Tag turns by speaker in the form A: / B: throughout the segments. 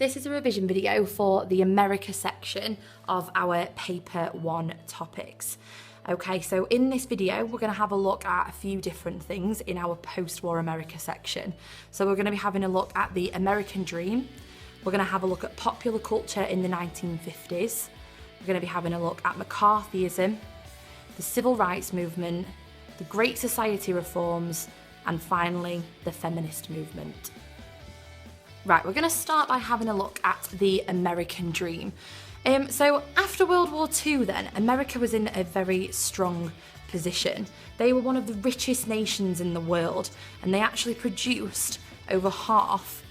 A: This is a revision video for the America section of our paper 1 topics. Okay, so in this video, we're going to have a look at a few different things in our post-war America section. So we're going to be having a look at the American dream. We're going to have a look at popular culture in the 1950s. We're going to be having a look at McCarthyism, the civil rights movement, the Great Society reforms, and finally, the feminist movement. Right, we're going to start by having a look at the American dream. So after World War II then, America was in a very strong position. They were one of the richest nations in the world, and they actually produced over half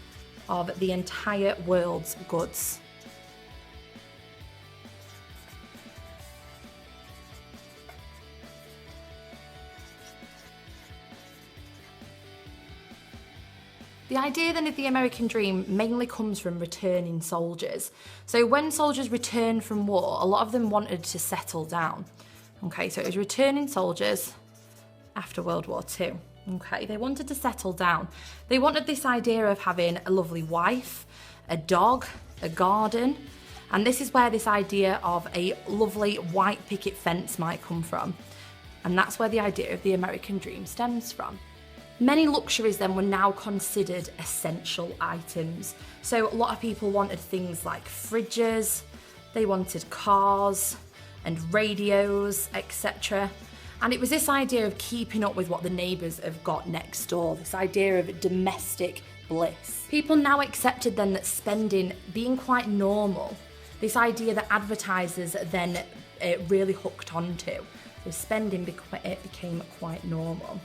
A: of the entire world's goods. The idea then of the American dream mainly comes from returning soldiers. So when soldiers returned from war, a lot of them wanted to settle down. Okay, so it was returning soldiers after World War II. Okay, they wanted to settle down. They wanted this idea of having a lovely wife, a dog, a garden, and this is where this idea of a lovely white picket fence might come from. And that's where the idea of the American dream stems from. Many luxuries then were now considered essential items. So a lot of people wanted things like fridges, they wanted cars and radios, etc. And it was this idea of keeping up with what the neighbours have got next door, this idea of domestic bliss. People now accepted then that spending being quite normal, this idea that advertisers then really hooked onto. So spending became quite normal.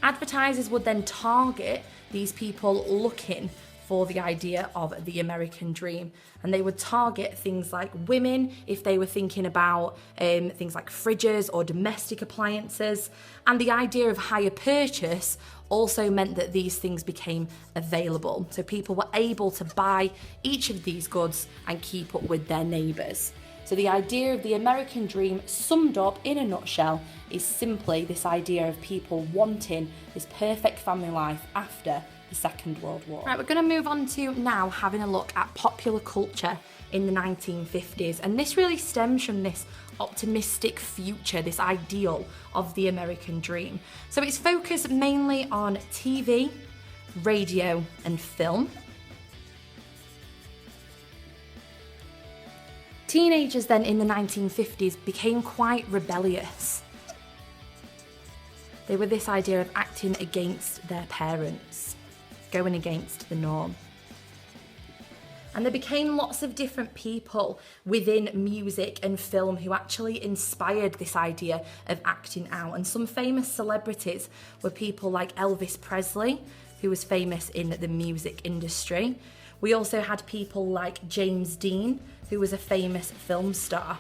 A: Advertisers would then target these people looking for the idea of the American dream, and they would target things like women if they were thinking about things like fridges or domestic appliances, and the idea of hire purchase also meant that these things became available, so people were able to buy each of these goods and keep up with their neighbours. So the idea of the American dream, summed up in a nutshell, is simply this idea of people wanting this perfect family life after the Second World War. Right, we're going to move on to now having a look at popular culture in the 1950s, and this really stems from this optimistic future, this ideal of the American dream. So it's focused mainly on TV, radio and film. Teenagers then in the 1950s became quite rebellious. They were this idea of acting against their parents, going against the norm. And there became lots of different people within music and film who actually inspired this idea of acting out. And some famous celebrities were people like Elvis Presley, who was famous in the music industry. We also had people like James Dean, who was a famous film star.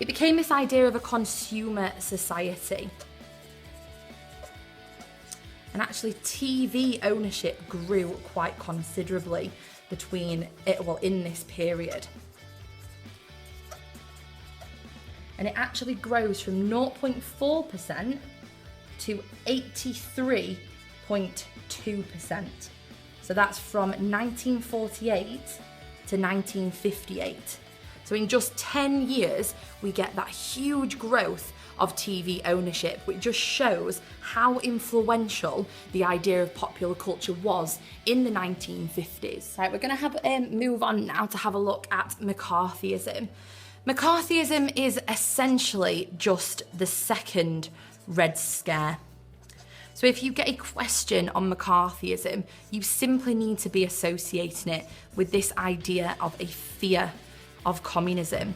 A: It became this idea of a consumer society. And actually TV ownership grew quite considerably in this period. And it actually grows from 0.4% to 83.2%. So that's from 1948 to 1958. So in just 10 years, we get that huge growth of TV ownership, which just shows how influential the idea of popular culture was in the 1950s. Right, we're going to have move on now to have a look at McCarthyism. McCarthyism is essentially just the second Red Scare. So if you get a question on McCarthyism, you simply need to be associating it with this idea of a fear of communism.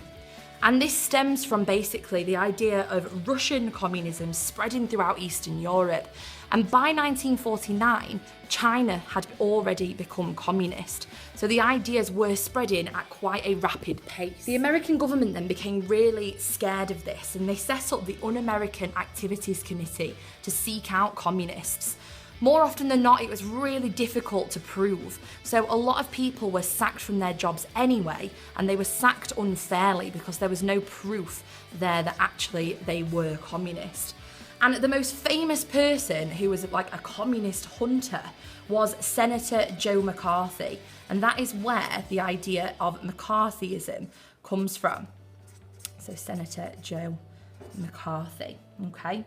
A: And this stems from basically the idea of Russian communism spreading throughout Eastern Europe. And by 1949, China had already become communist. So the ideas were spreading at quite a rapid pace. The American government then became really scared of this, and they set up the Un-American Activities Committee to seek out communists. More often than not, it was really difficult to prove. So a lot of people were sacked from their jobs anyway, and they were sacked unfairly because there was no proof there that actually they were communist. And the most famous person who was like a communist hunter was Senator Joe McCarthy. And that is where the idea of McCarthyism comes from. So Senator Joe McCarthy, okay?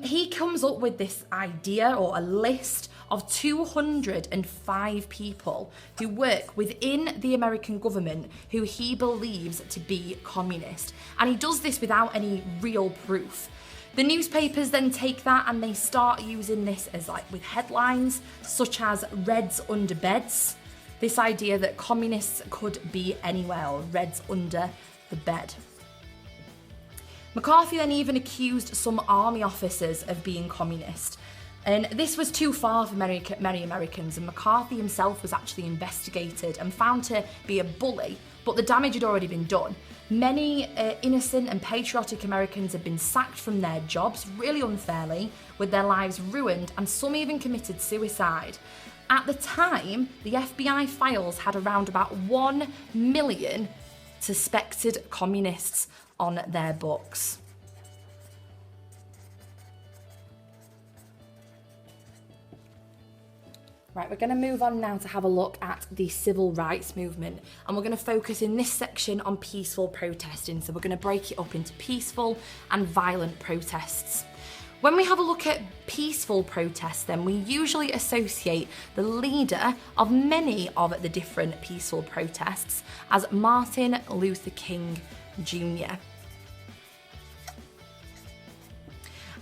A: He comes up with this idea or a list of 205 people who work within the American government who he believes to be communist. And he does this without any real proof. The newspapers then take that and they start using this as like with headlines such as Reds under beds. This idea that communists could be anywhere, or Reds under the bed. McCarthy then even accused some army officers of being communist. And this was too far for many Americans, and McCarthy himself was actually investigated and found to be a bully, but the damage had already been done. Many innocent and patriotic Americans had been sacked from their jobs really unfairly, with their lives ruined, and some even committed suicide. At the time, the FBI files had around about 1 million suspected communists on their books. Right, we're going to move on now to have a look at the civil rights movement, and we're going to focus in this section on peaceful protesting. So we're going to break it up into peaceful and violent protests. When we have a look at peaceful protests, then we usually associate the leader of many of the different peaceful protests as Martin Luther King Jr.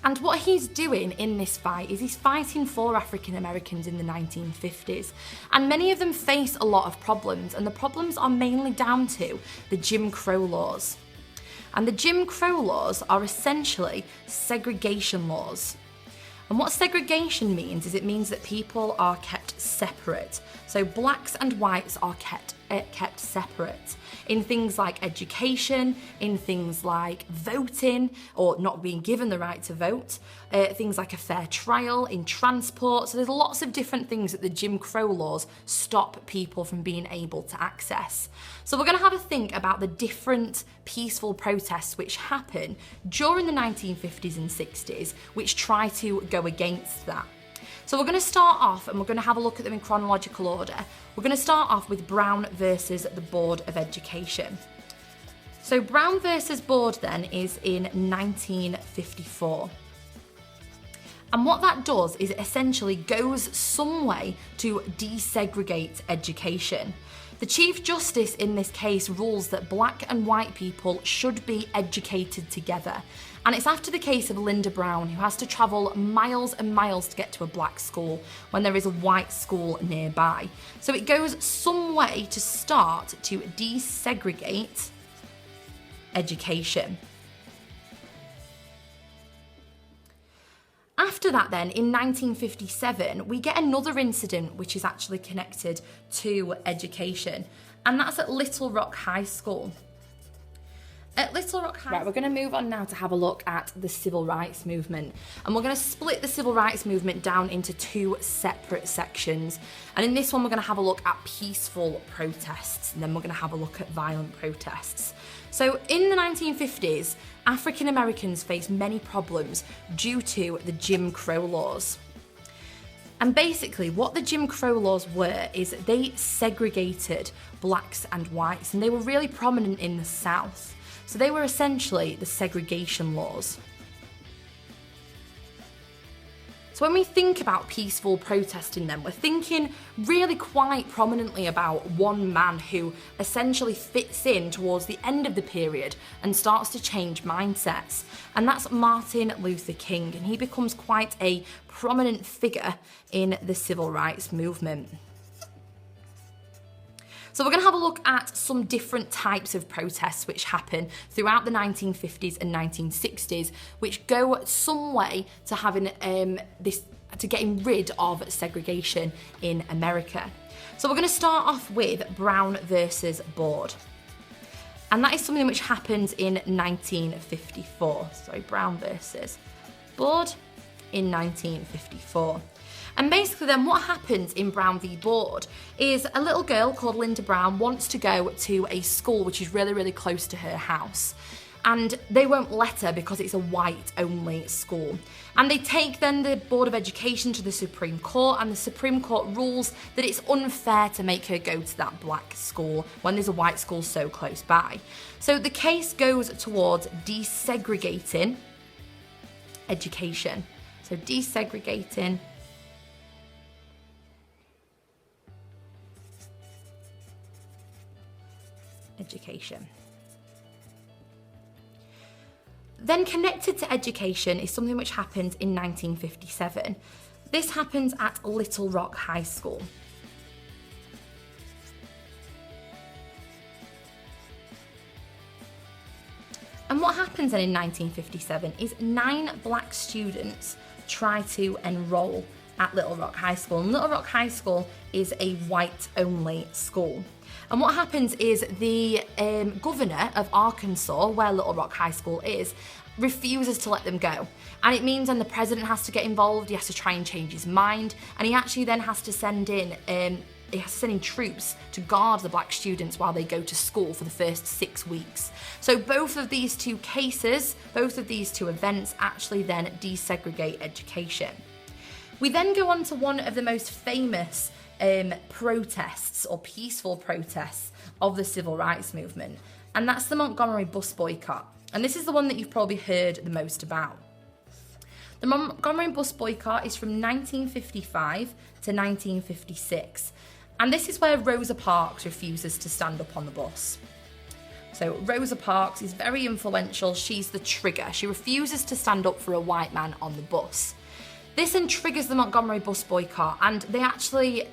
A: And what he's doing in this fight is he's fighting for African Americans in the 1950s. And many of them face a lot of problems, and the problems are mainly down to the Jim Crow laws. And the Jim Crow laws are essentially segregation laws. And what segregation means is it means that people are kept separate. So blacks and whites are kept separate in things like education, in things like voting or not being given the right to vote, things like a fair trial, in transport. So there's lots of different things that the Jim Crow laws stop people from being able to access. So we're going to have a think about the different peaceful protests which happen during the 1950s and 60s, which try to go against that. So we're going to start off and we're going to have a look at them in chronological order. We're going to start off with Brown versus the Board of Education. So Brown versus Board then is in 1954. And what that does is it essentially goes some way to desegregate education. The Chief Justice in this case rules that black and white people should be educated together. And it's after the case of Linda Brown, who has to travel miles and miles to get to a black school when there is a white school nearby. So it goes some way to start to desegregate education. After that then, in 1957, we get another incident which is actually connected to education, and that's at Little Rock High School. At Little Rock High... Right, we're going to move on now to have a look at the civil rights movement. And we're going to split the civil rights movement down into two separate sections. And in this one, we're going to have a look at peaceful protests, and then we're going to have a look at violent protests. So in the 1950s, African Americans faced many problems due to the Jim Crow laws. And basically what the Jim Crow laws were is they segregated blacks and whites, and they were really prominent in the South. So they were essentially the segregation laws. So when we think about peaceful protesting then, we're thinking really quite prominently about one man who essentially fits in towards the end of the period and starts to change mindsets. And that's Martin Luther King, and he becomes quite a prominent figure in the civil rights movement. So we're going to have a look at some different types of protests which happen throughout the 1950s and 1960s, which go some way to having to getting rid of segregation in America. So we're going to start off with Brown versus Board. And that is something which happens in 1954. Sorry, Brown versus Board in 1954. And basically then what happens in Brown v. Board is a little girl called Linda Brown wants to go to a school which is really, really close to her house. and they won't let her because it's a white-only school. And they take then the Board of Education to the Supreme Court, and the Supreme Court rules that it's unfair to make her go to that black school when there's a white school so close by. So the case goes towards desegregating education. So desegregating education. Then connected to education is something which happened in 1957. This happens at Little Rock High School. And what happens then in 1957 is 9 black students try to enroll at Little Rock High School. And Little Rock High School is a white-only school. And what happens is the governor of Arkansas, where Little Rock High School is, refuses to let them go. And it means then the president has to get involved, he has to try and change his mind, and he actually then has to send in troops to guard the black students while they go to school for the first 6 weeks. So both of these two cases, both of these two events actually then desegregate education. We then go on to one of the most famous protests or peaceful protests of the civil rights movement, and that's the Montgomery bus boycott. And this is the one that you've probably heard the most about. The Montgomery bus boycott is from 1955 to 1956, and this is where Rosa Parks refuses to stand up on the bus. So Rosa Parks is very influential, she's the trigger. She refuses to stand up for a white man on the bus. This then triggers the Montgomery bus boycott, and they actually,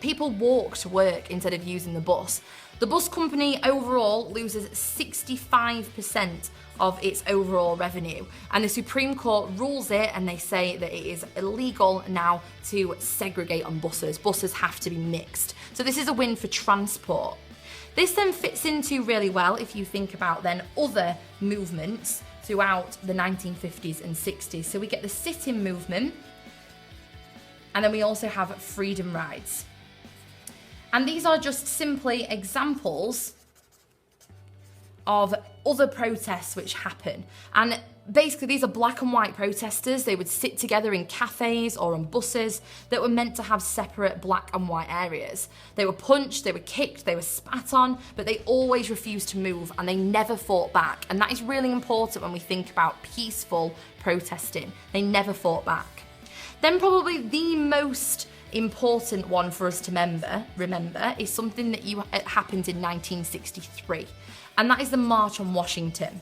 A: people walk to work instead of using the bus. The bus company overall loses 65% of its overall revenue, and the Supreme Court rules it, and they say that it is illegal now to segregate on buses. Buses have to be mixed. So this is a win for transport. This then fits into really well if you think about then other movements throughout the 1950s and 60s. So we get the sit-in movement, and then we also have freedom rides. And these are just simply examples of other protests which happen. And basically these are black and white protesters. They would sit together in cafes or on buses that were meant to have separate black and white areas. They were punched, they were kicked, they were spat on, but they always refused to move, and they never fought back. And that is really important when we think about peaceful protesting. They never fought back. Then probably the most important one for us to remember is something that happened in 1963, and that is the March on Washington.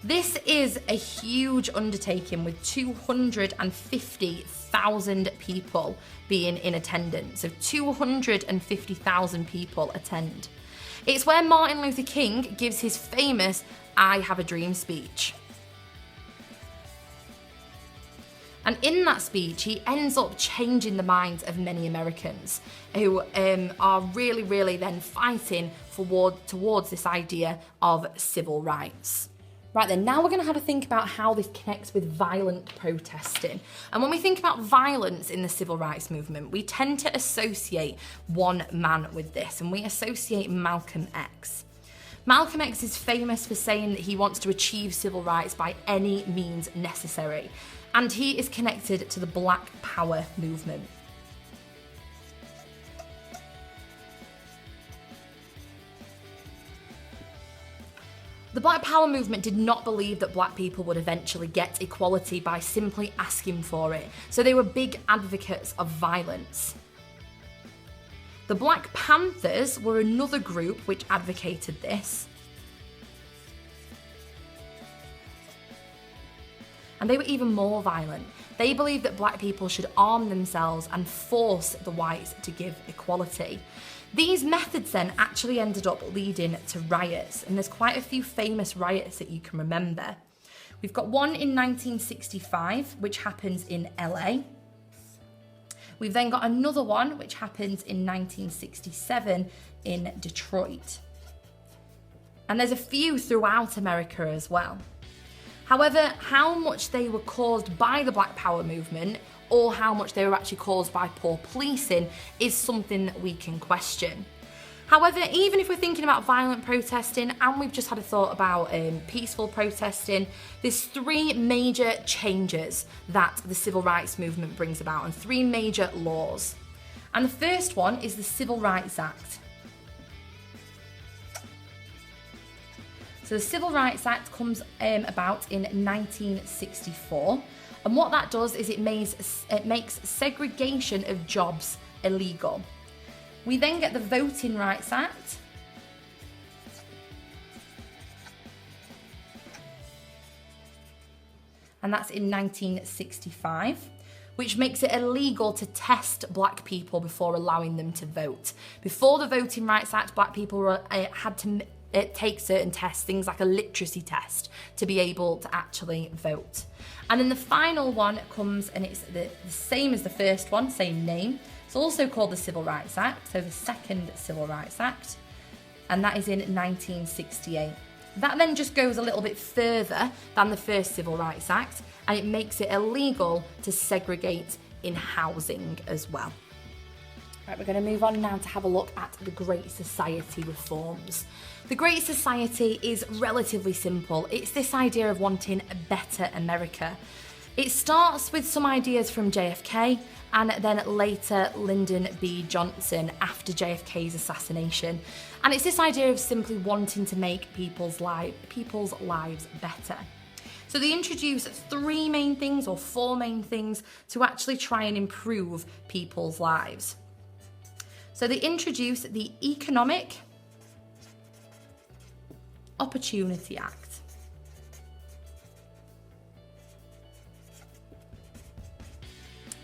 A: This is a huge undertaking with 250,000 people being in attendance. So 250,000 people attend. It's where Martin Luther King gives his famous "I Have a Dream" speech. And in that speech, he ends up changing the minds of many Americans who are really, really then fighting towards this idea of civil rights. Right then, now we're going to have a think about how this connects with violent protesting. And when we think about violence in the civil rights movement, we tend to associate one man with this, and we associate Malcolm X. Malcolm X is famous for saying that he wants to achieve civil rights by any means necessary, and he is connected to the Black Power movement. The Black Power movement did not believe that black people would eventually get equality by simply asking for it, so they were big advocates of violence. The Black Panthers were another group which advocated this. And they were even more violent. They believed that black people should arm themselves and force the whites to give equality. These methods then actually ended up leading to riots, and there's quite a few famous riots that you can remember. We've got one in 1965, which happens in LA. We've then got another one which happens in 1967 in Detroit. And there's a few throughout America as well. However, how much they were caused by the Black Power movement or how much they were actually caused by poor policing is something that we can question. However, even if we're thinking about violent protesting and we've just had a thought about peaceful protesting, there's three major changes that the civil rights movement brings about and three major laws. And the first one is the Civil Rights Act. So the Civil Rights Act comes about in 1964. And what that does is it makes segregation of jobs illegal. We then get the Voting Rights Act. And that's in 1965, which makes it illegal to test black people before allowing them to vote. Before the Voting Rights Act, black people had to take certain tests, things like a literacy test, to be able to actually vote. And then the final one comes, and it's the same as the first one, same name. It's also called the Civil Rights Act, so the second Civil Rights Act, and that is in 1968. That then just goes a little bit further than the first Civil Rights Act, and it makes it illegal to segregate in housing as well. Right, we're going to move on now to have a look at the Great Society reforms. The Great Society is relatively simple. It's this idea of wanting a better America. It starts with some ideas from JFK and then later Lyndon B. Johnson after JFK's assassination. And it's this idea of simply wanting to make people's lives better. So they introduce three main things or four main things to actually try and improve people's lives. So they introduce the Economic Opportunity Act.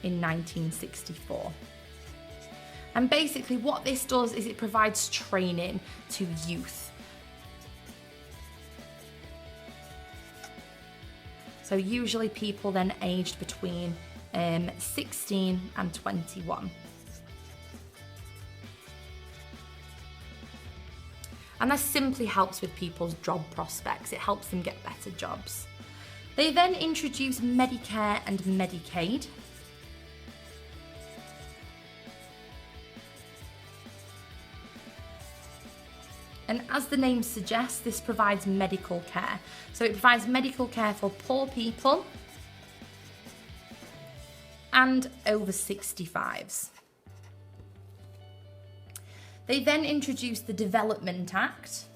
A: In 1964. And basically what this does is it provides training to youth. So usually people then aged between 16 and 21. And that simply helps with people's job prospects. It helps them get better jobs. They then introduce Medicare and Medicaid. And as the name suggests, this provides medical care. So it provides medical care for poor people and over 65s. They then introduced the Development Act.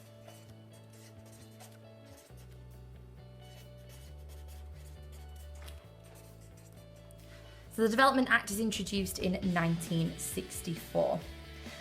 A: So the Development Act is introduced in 1964.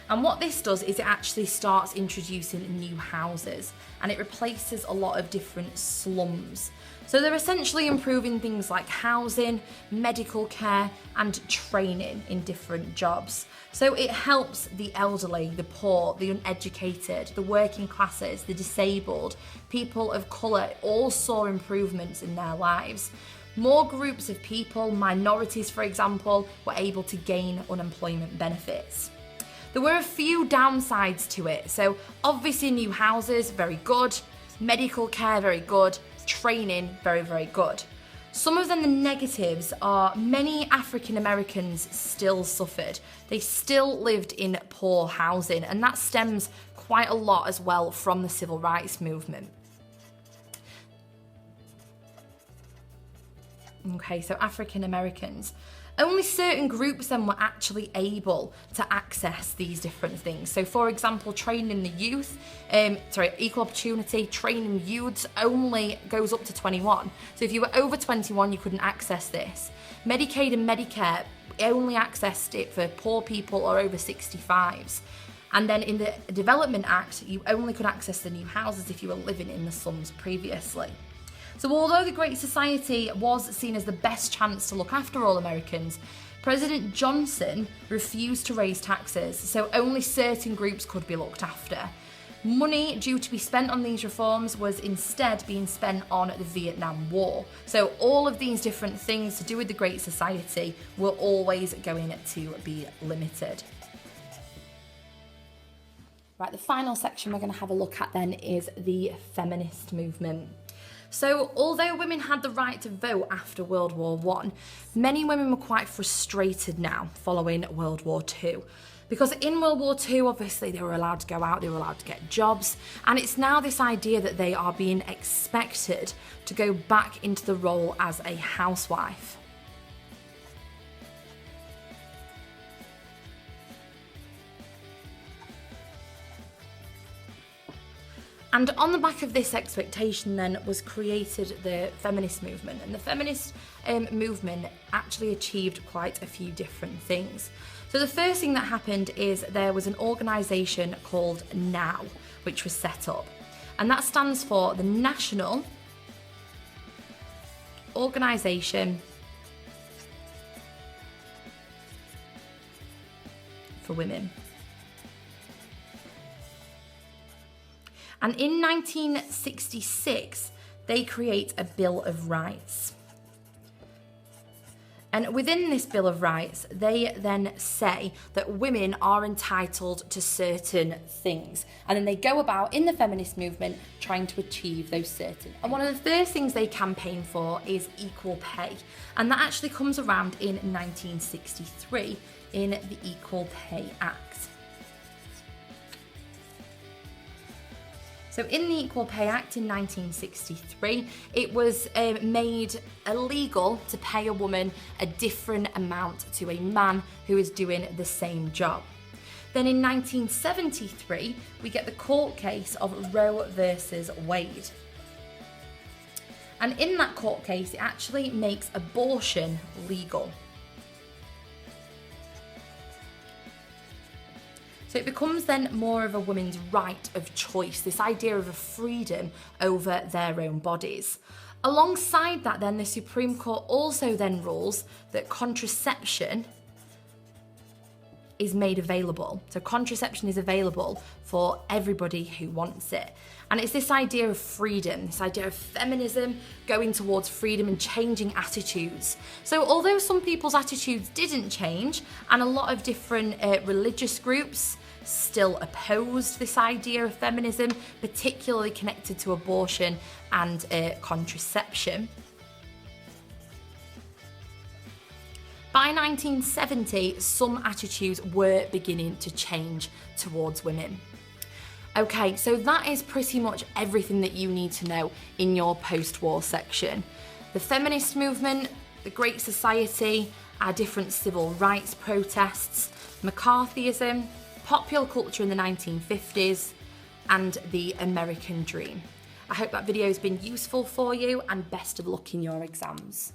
A: And what this does is it actually starts introducing new houses and it replaces a lot of different slums. So they're essentially improving things like housing, medical care, and training in different jobs. So it helps the elderly, the poor, the uneducated, the working classes, the disabled, people of colour, all saw improvements in their lives. More groups of people, minorities for example, were able to gain unemployment benefits. There were a few downsides to it. So obviously new houses, very good. Medical care, very good. Training, very, very good. Some of them, the negatives, are many African Americans still suffered. They still lived in poor housing, and that stems quite a lot as well from the civil rights movement. Okay, so African Americans. Only certain groups then were actually able to access these different things. So for example, training the youth, equal opportunity, training youths only goes up to 21. So if you were over 21, you couldn't access this. Medicaid and Medicare only accessed it for poor people or over 65s. And then in the Development Act, you only could access the new houses if you were living in the slums previously. So although the Great Society was seen as the best chance to look after all Americans, President Johnson refused to raise taxes, so only certain groups could be looked after. Money due to be spent on these reforms was instead being spent on the Vietnam War. So all of these different things to do with the Great Society were always going to be limited. Right, the final section we're going to have a look at then is the feminist movement. So although women had the right to vote after World War I, many women were quite frustrated now following World War II. Because in World War II, obviously, they were allowed to go out, they were allowed to get jobs, and it's now this idea that they are being expected to go back into the role as a housewife. And on the back of this expectation then was created the feminist movement. And the feminist movement actually achieved quite a few different things. So the first thing that happened is there was an organisation called NOW, which was set up. And that stands for the National Organisation for Women. And in 1966, they create a Bill of Rights. And within this Bill of Rights, they then say that women are entitled to certain things. And then they go about in the feminist movement trying to achieve those certain. And one of the first things they campaign for is equal pay. And that actually comes around in 1963 in the Equal Pay Act. So in the Equal Pay Act in 1963, it was made illegal to pay a woman a different amount to a man who is doing the same job. Then in 1973, we get the court case of Roe versus Wade. And in that court case, it actually makes abortion legal. So it becomes then more of a woman's right of choice, this idea of a freedom over their own bodies. Alongside that then, the Supreme Court also then rules that contraception is made available. So contraception is available for everybody who wants it. And it's this idea of freedom, this idea of feminism going towards freedom and changing attitudes. So although some people's attitudes didn't change, and a lot of different religious groups still opposed this idea of feminism, particularly connected to abortion and contraception. By 1970, some attitudes were beginning to change towards women. Okay, so that is pretty much everything that you need to know in your post-war section. The feminist movement, the Great Society, our different civil rights protests, McCarthyism, popular culture in the 1950s, and the American dream. I hope that video has been useful for you, and best of luck in your exams.